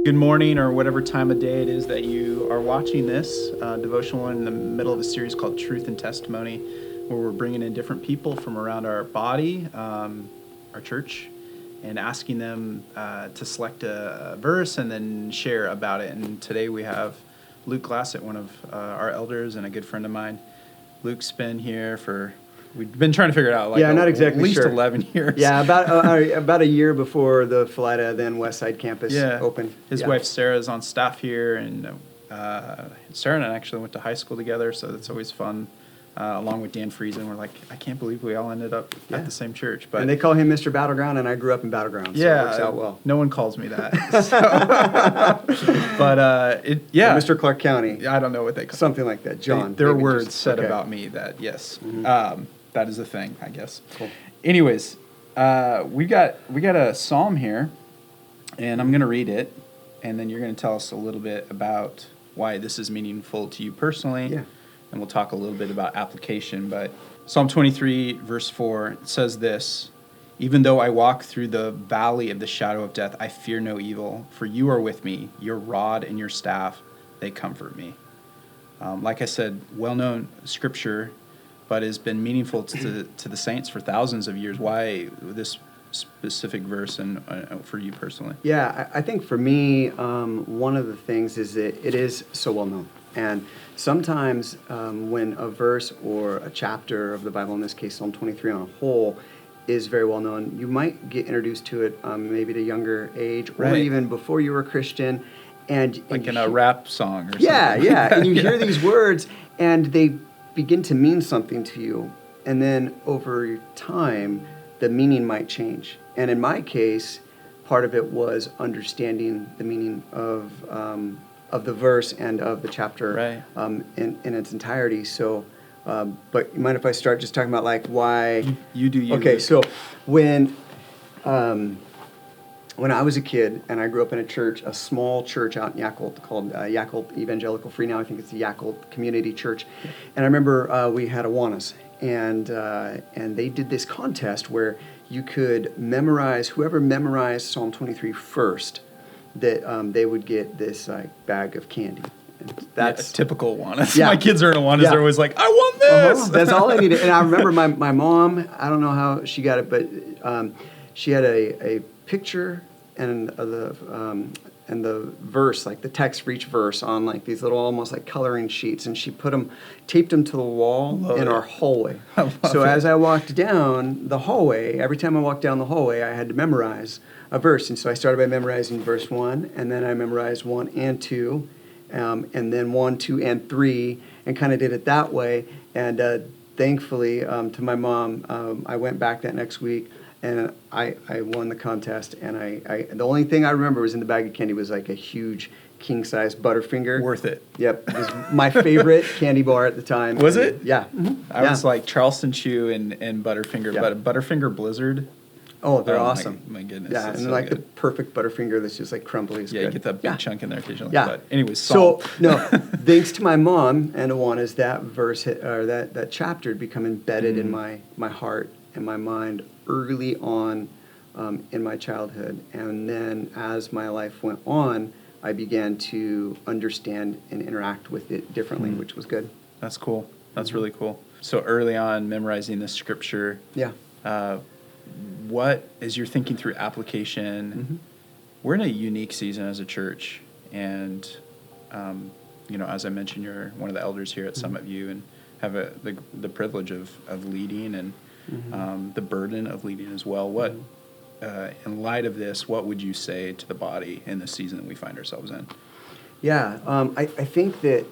Good morning, or whatever time of day it is that you are watching this devotional in the middle of a series called Truth and Testimony, where we're bringing in different people from around our body, our church, and asking them to select a verse and then share about it. And today we have Luke Glassett, one of our elders and a good friend of mine. Luke's been here we've been trying to figure it out, not exactly at least sure. 11 years. Yeah, about a year before the Philida, then West Side campus opened. His wife Sarah's on staff here, and Sarah and I actually went to high school together, so that's always fun. Along with Dan Friesen, we're like, I can't believe we all ended up at the same church. But and they call him Mr. Battleground, and I grew up in Battleground, so it works out well. No one calls me that. But Mr. Clark County. I don't know what they call something like that. John. There are words said about me that, yes. Mm-hmm. That is a thing, I guess. Cool. Anyways, we got a psalm here, and I'm going to read it, and then you're going to tell us a little bit about why this is meaningful to you personally, and we'll talk a little bit about application. But Psalm 23, verse 4, it says this: "Even though I walk through the valley of the shadow of death, I fear no evil, for you are with me. Your rod and your staff, they comfort me." Like I said, well-known scripture, but has been meaningful to the saints for thousands of years. Why this specific verse, and for you personally? Yeah, I think for me, one of the things is that it is so well known. And sometimes when a verse or a chapter of the Bible, in this case Psalm 23 on a whole, is very well known, you might get introduced to it maybe at a younger age, or even before you were a Christian. And in a rap song or something. Yeah. And you hear these words, and they begin to mean something to you, and then over time the meaning might change. And in my case, part of it was understanding the meaning of the verse and of the chapter in its entirety. So but you mind if I start just talking about like why you do you? Okay, so when I was a kid, and I grew up in a small church out in Yakult called Yakult Evangelical Free. Now I think it's the Yakult Community Church. And I remember we had Awanas, and they did this contest where you could memorize, whoever memorized Psalm 23 first, that they would get this bag of candy. And that's typical Awanas. My kids are in Awanas. They're always like, I want this. That's all I needed. And I remember my mom, I don't know how she got it, but she had a picture and the verse, like the text for each verse, on like these little almost like coloring sheets, and she taped them to the wall in our hallway. So as I walked down the hallway, every time I walked down the hallway, I had to memorize a verse. And so I started by memorizing verse 1, and then I memorized 1 and 2, and then 1, 2, and 3, and kind of did it that way. And thankfully, to my mom, I went back that next week, and I won the contest. And I the only thing I remember was in the bag of candy was like a huge king-size Butterfinger. Worth it. Yep. It was my favorite candy bar at the time. Was it? Yeah. Mm-hmm. I was like Charleston Chew and Butterfinger, but Butterfinger Blizzard. Oh, they're awesome. My goodness. Yeah, and so like good. the perfect Butterfinger that's just like crumbly. Yeah, you get that big chunk in there occasionally. Yeah. But anyways, so no, thanks to my mom and Awanas, that verse or that chapter had become embedded in my heart and my mind early on in my childhood. And then as my life went on, I began to understand and interact with it differently, which was good. That's cool. That's really cool. So early on, memorizing the scripture. Yeah. What, as you're thinking through application, we're in a unique season as a church, and as I mentioned, you're one of the elders here at Summit View, and have the privilege of leading, and the burden of leading as well. What, in light of this, what would you say to the body in the season that we find ourselves in? Yeah, I think that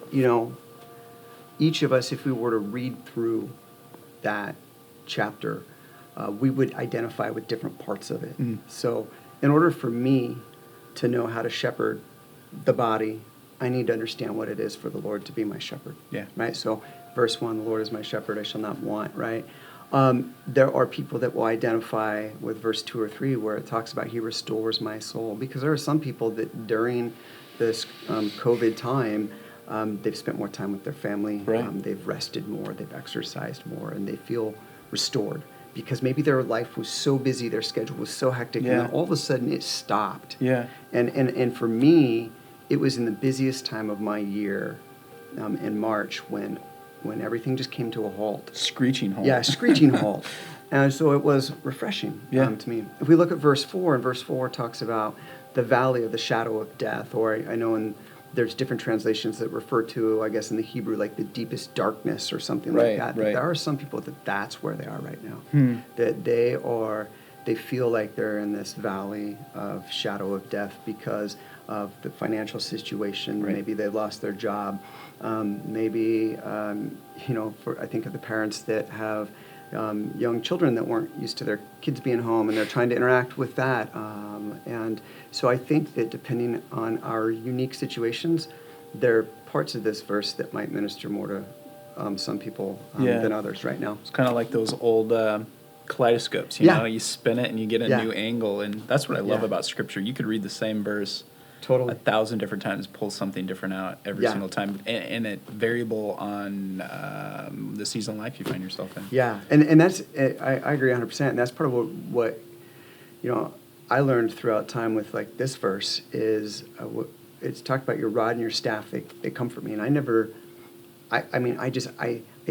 each of us, if we were to read through that chapter, we would identify with different parts of it. So in order for me to know how to shepherd the body, I need to understand what it is for the Lord to be my shepherd. Yeah. Right? So verse 1, the Lord is my shepherd, I shall not want, right? There are people that will identify with verse 2 or 3 where it talks about he restores my soul. Because there are some people that during this COVID time, they've spent more time with their family. Right. They've rested more, they've exercised more, and they feel restored because maybe their life was so busy, their schedule was so hectic, and then all of a sudden it stopped. Yeah. And for me, it was in the busiest time of my year, in March, when everything just came to a halt. Screeching halt. Yeah, screeching halt. And so it was refreshing to me. If we look at verse 4, and verse 4 talks about the valley of the shadow of death, or I know there's different translations that refer to, I guess in the Hebrew, like the deepest darkness or something like that. But there are some people that's where they are right now. That they feel like they're in this valley of shadow of death because of the financial situation. Maybe they lost their job. Maybe, I think of the parents that have young children that weren't used to their kids being home, and they're trying to interact with that. And so I think that depending on our unique situations, there are parts of this verse that might minister more to some people than others right now. It's kind of like those old kaleidoscopes, you know? You spin it and you get a new angle, and that's what I love about Scripture. You could read the same verse 1,000 different times, pull something different out every single time, and it variable on the season of life you find yourself in. Yeah, and that's I agree 100%, and that's part of what I learned throughout time with like this verse is it's talked about your rod and your staff, they comfort me, and I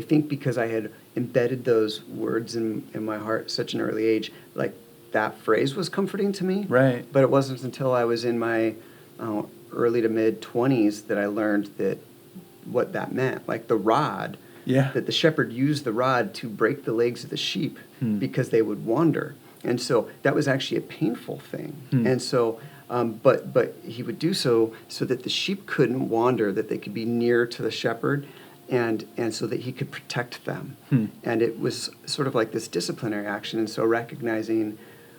think because I had embedded those words in my heart at such an early age, like that phrase was comforting to me. Right. But it wasn't until I was in my early to mid 20s that I learned that what that meant, like the rod. That the shepherd used the rod to break the legs of the sheep because they would wander, and so that was actually a painful thing. And so, but he would do so that the sheep couldn't wander, that they could be near to the shepherd, and so that he could protect them. And it was sort of like this disciplinary action. And so recognizing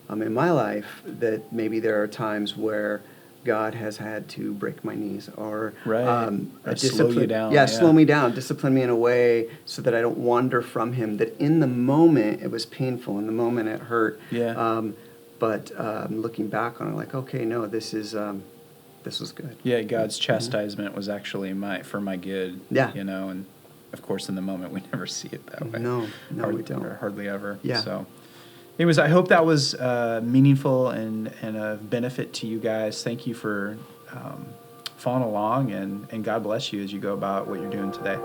in my life that maybe there are times where God has had to break my knees or slow you down. Slow me down, discipline me in a way so that I don't wander from him. That in the moment it was painful, in the moment it hurt. But looking back on it, like, okay, no, this was good. Yeah, God's chastisement was actually for my good. Yeah. And of course in the moment we never see it that way. No, we don't. Or hardly ever. Yeah. So anyways, I hope that was meaningful and of benefit to you guys. Thank you for following along, and God bless you as you go about what you're doing today.